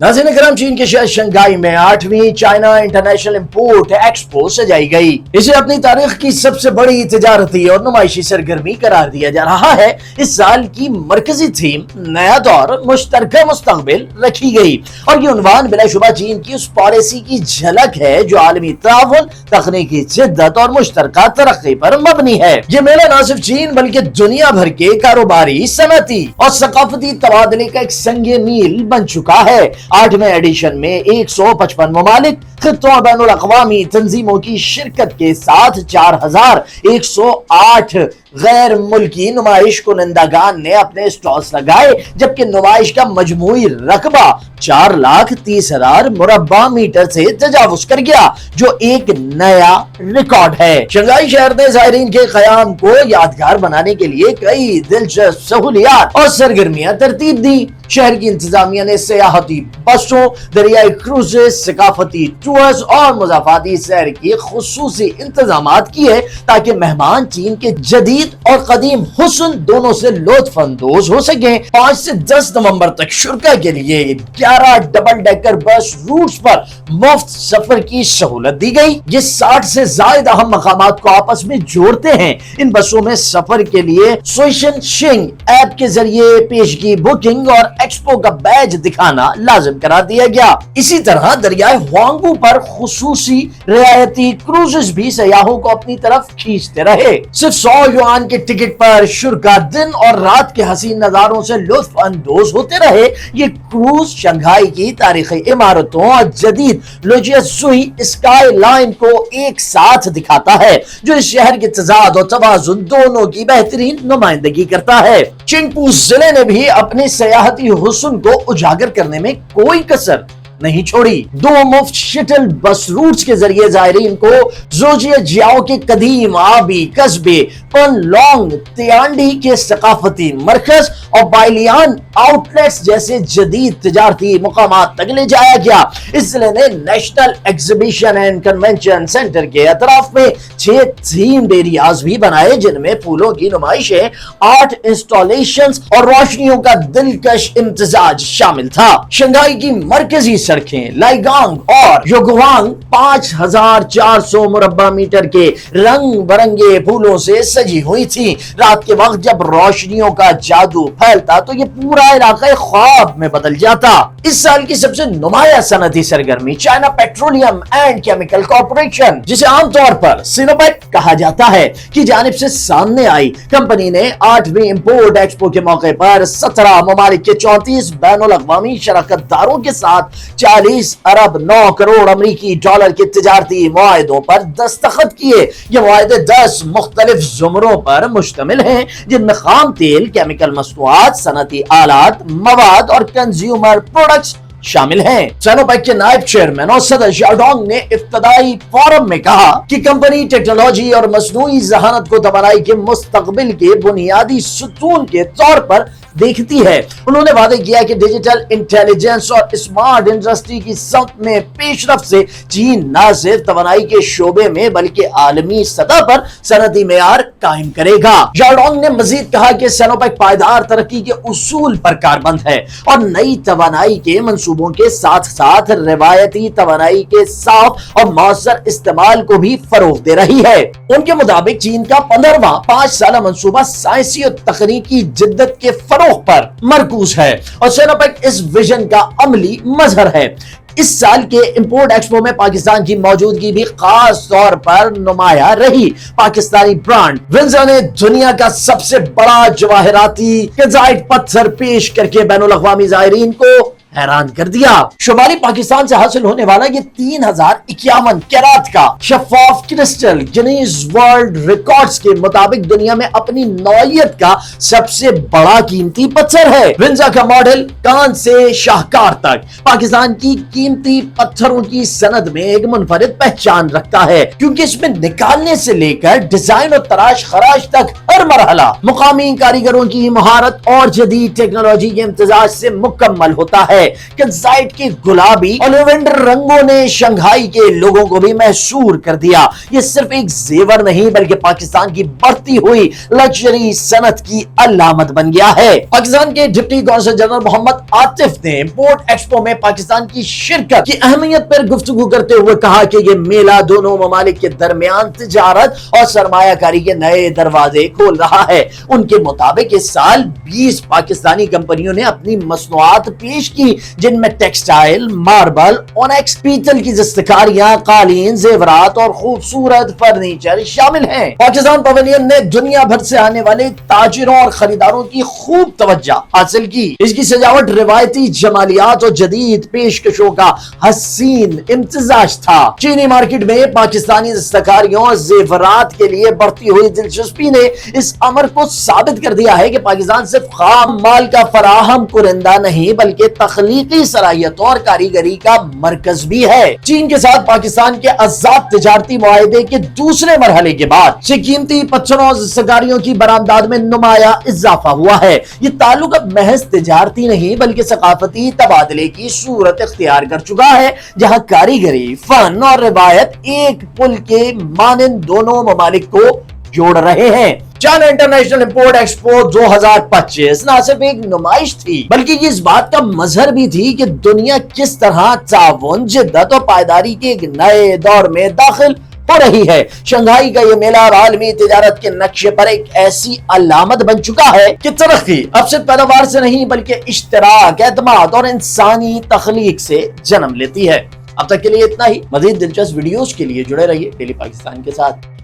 नाज़रीन करम, चीन के शहर शंघाई में 8वीं चाइना इंटरनेशनल इंपोर्ट एक्सपो सजाई गई। इसे अपनी तारीख की सबसे बड़ी तिजारती और नुमाइशी सरगर्मी करार दिया जा रहा है। इस साल की मरकजी थीम नया दौर मुश्तरका मुस्तकबिल रखी गई और ये उन्वान बिलाशुबा चीन की उस पॉलिसी की झलक है जो आलमी ताउन, तकनीकी जिद्दत और मुश्तरका तरक्की पर मबनी है। ये मेला न सिर्फ चीन बल्कि दुनिया भर के कारोबारी, सनती और सकाफती तबादले का एक संगे मील बन चुका है। 8वें एडिशन में 155 ममालिक, खित्तों और बैनुल अक़वामी तंजीमों की शिरकत के साथ 4108 गैर मुल्की नुमाइश कुनंदागान ने अपने स्टॉल्स लगाए, जबकि नुमाइश का मजमूई रकबा 4,30,000 मुरब्बा मीटर से तजावुज कर गया, जो एक नया रिकॉर्ड है। शंघाई शहर ने ज़ायरीन के क़याम को यादगार बनाने के लिए कई दिलचस्प सहूलियात और सरगर्मियां तरतीब दी। शहर की इंतजामिया ने सियाहती बसों, दरियाई क्रूजेस, सकाफती टूर्स और मुज़ाफ़ाती सैर की खुसूसी इंतजामात किए ताकि मेहमान चीन के जदीद और कदीम हुस्न दोनों से लुत्फ अंदोज हो सके। 5 से 10 नवंबर तक शुरा के लिए 11 डबल डेकर बस रूट्स पर मुफ्त सफर की सहूलत दी गई। ये 60 से ज्यादा अहम मकामात को आपस में जोड़ते हैं। इन बसों में सफर के लिए सुइशन शिंग ऐप के जरिए पेशगी बुकिंग और एक्सपो का बैज दिखाना लाजिम करा दिया गया। इसी तरह दरियाए हुआंगू पर खुसूसी रियायती क्रूजेस भी सयाहों को अपनी तरफ खींचते रहे। सिर्फ 100 युआन के टिकट पर शुरा दिन और रात के हसीन नजारों से लुत्फ अंदोज होते रहे। ये क्रूज शंघाई की तारीखी इमारतों और जदीद लोजियासुई स्काई लाइन को एक साथ दिखाता है, जो इस शहर के तजाद और तवाजुन दोनों की बेहतरीन नुमाइंदगी करता है। चिंगपू जिले ने भी अपने सयाहती हुस्न को उजागर करने में कोई कसर नहीं छोड़ी। 2 मुफ्त शटल बस रूट्स के जरिए ज़ायरीन को जोजिया जियाओ के कदीम आबी कस्बे पनलोंग तियांडी के सकाफती मरकज और बाइलियान आउटलेट्स जैसे जदीद तिजारती मुकामात तक ले जाया गया। इस जिले ने national exhibition and convention centre के अतराफ में 6 थीम एरियाज भी बनाए, जिनमें फूलों की नुमाइशें, आर्ट इंस्टॉलेशंस और रोशनियों का दिलकश इम्तिजाज शामिल था। शंघाई की मरकजी सड़कें लाइगांग और योगवांग 5400 मुरब्बा मीटर के रंग बरंगे फूलों से सजी हुई थी। रात के वक्त जब रोशनियों का जादू फैलता तो ये पूरा इलाका ख्वाब में बदल जाता। इस साल की सबसे नुमाया सनती सरगर्मी China petroleum and chemical corporation, जिसे आमतौर पर सिनोपेक कहा जाता है, की जानिब से सामने आई। कंपनी ने 8वीं इंपोर्ट एक्सपो के मौके पर 17 ममालिक के 34 बैनुल अक़वामी शराकतदारों के साथ 40 अरब 9 करोड़ अमरीकी डॉलर के तिजारती मुआहिदों पर दस्तखत किए। ये मुआहिदे 10 मुख्तलिफ जुमरों पर मुश्तमिल हैं, जिनमें खाम तेल, केमिकल मसनूआत, सनती आलात, मवाद और कंज्यूमर प्रोडक्ट्स शामिल हैं। सिनोपेक के नायब चेयरमैन और सदर शाओडोंग ने इफ्तिदाई फोरम में कहा कि कंपनी टेक्नोलॉजी और मसनूई ज़हानत को तवानाई के मुस्तकबिल के बुनियादी सुतून के तौर पर देखती है। उन्होंने वादे किया कि डिजिटल इंटेलिजेंस और स्मार्ट इंडस्ट्री की समत में पेशरफ्त से चीन न सिर्फ तवानाई के शोबे में बल्कि आलमी सतह पर सनती मेयार कायम करेगा। शाओडोंग ने मजीद कहा कि सिनोपेक पायदार तरक्की के उसूल पर कारबंद है और नई तवानाई के मंसूबों के साथ साथ रिवायती तवानाई के साफ और मौसर इस्तेमाल को भी फरोग दे रही है। उनके मुताबिक चीन का 15वां 5 साला मंसूबा साइंसी और तकनीकी जिद्दत के फरोग पर मरकूज है और सिनोपेक इस विजन का अमली मजहर है। इस साल के इंपोर्ट एक्सपो में पाकिस्तान की मौजूदगी भी खास तौर पर नुमाया रही। पाकिस्तानी ब्रांड विंजा ने दुनिया का सबसे बड़ा जवाहराती कैल्साइट पत्थर पेश करके बैनुल अक़वामी ज़ायरीन को हैरान कर दिया। शुमाली पाकिस्तान से हासिल होने वाला ये 3051 कैरात का शफाफ क्रिस्टल गिनीज वर्ल्ड रिकॉर्ड्स के मुताबिक दुनिया में अपनी नौइयत का सबसे बड़ा कीमती पत्थर है। विंजा का मॉडल कान से शाहकार तक पाकिस्तान की कीमती पत्थरों की सनद में एक मुनफरिद पहचान रखता है, क्योंकि इसमें निकालने से लेकर डिजाइन और तराश खराश तक हर मरहला मुकामी कारीगरों की महारत और जदीद टेक्नोलॉजी के इम्तिजाज से मुकम्मल होता है। है। कैल्साइट के गुलाबी और लेवेंडर रंगों ने शंघाई के लोगों को भी महसूर कर दिया। ये सिर्फ एक जेवर नहीं बल्कि पाकिस्तान की बढ़ती हुई लग्जरी सनत की अलामत बन गया है। पाकिस्तान के deputy consul general Mohammad Atif ने इम्पोर्ट एक्सपो में पाकिस्तान की शिरकत की अहमियत पर गुफ्तगू करते हुए कहा कि ये मेला दोनों ममालिक के दरमियान तिजारत और सरमायाकारी के नए दरवाजे खोल रहा है। उनके मुताबिक इस साल 20 पाकिस्तानी कंपनियों ने अपनी मसनूआत पेश की, जिनमें टेक्सटाइल, मार्बल, ओनेक्स, पीतल की दस्तकारियां, कालीन, जेवरात और खूबसूरत फर्नीचर शामिल हैं। पाकिस्तान पवेलियन ने दुनिया भर से आने वाले ताजिरों और खरीदारों की खूब तवज्जो हासिल की। इसकी सजावट रिवायती जमालियात और जदीद पेशकशों का हसीन इम्तिजाज था। चीनी मार्केट में पाकिस्तानी दस्तकारियों और जेवरात के लिए बढ़ती हुई दिलचस्पी ने इस अमर को साबित कर दिया है कि पाकिस्तान सिर्फ खाम माल का फराहम कुरिंदा नहीं बल्कि तख्लीकी सलाहियतों और कारीगरी का मरकज भी है। चीन के साथ पाकिस्तान के आजाद तिजारती मुआहदे के दूसरे मरहले के बाद से कीमती पत्थरों और दस्तकारियों की बरामदात में नुमाया इजाफा हुआ है। ये ताल्लुक अब महज तिजारती नहीं बल्कि सकाफती तबादले की सूरत इख्तियार कर चुका है, जहां कारीगरी, फन और रिवायत एक पुल के मानंद दोनों ममालिक को जोड़ रहे हैं। चाइना इंटरनेशनल इंपोर्ट एक्सपो 2025 न सिर्फ एक नुमाइश थी बल्कि ये इस बात का मजहर भी थी कि दुनिया किस तरह ताउन, जिद्दत और पायदारी के एक नए दौर में दाखिल हो रही है। शंघाई का ये मेला आलमी तिजारत के नक्शे पर एक ऐसी अलामत बन चुका है कि तरक्की अब सिर्फ पैदावार से नहीं बल्कि इश्तराक, एतमाद और इंसानी तख्लीक से जन्म लेती है। अब तक के लिए इतना ही। मजीद दिलचस्प वीडियोस के लिए जुड़े रहिए डेली पाकिस्तान के साथ।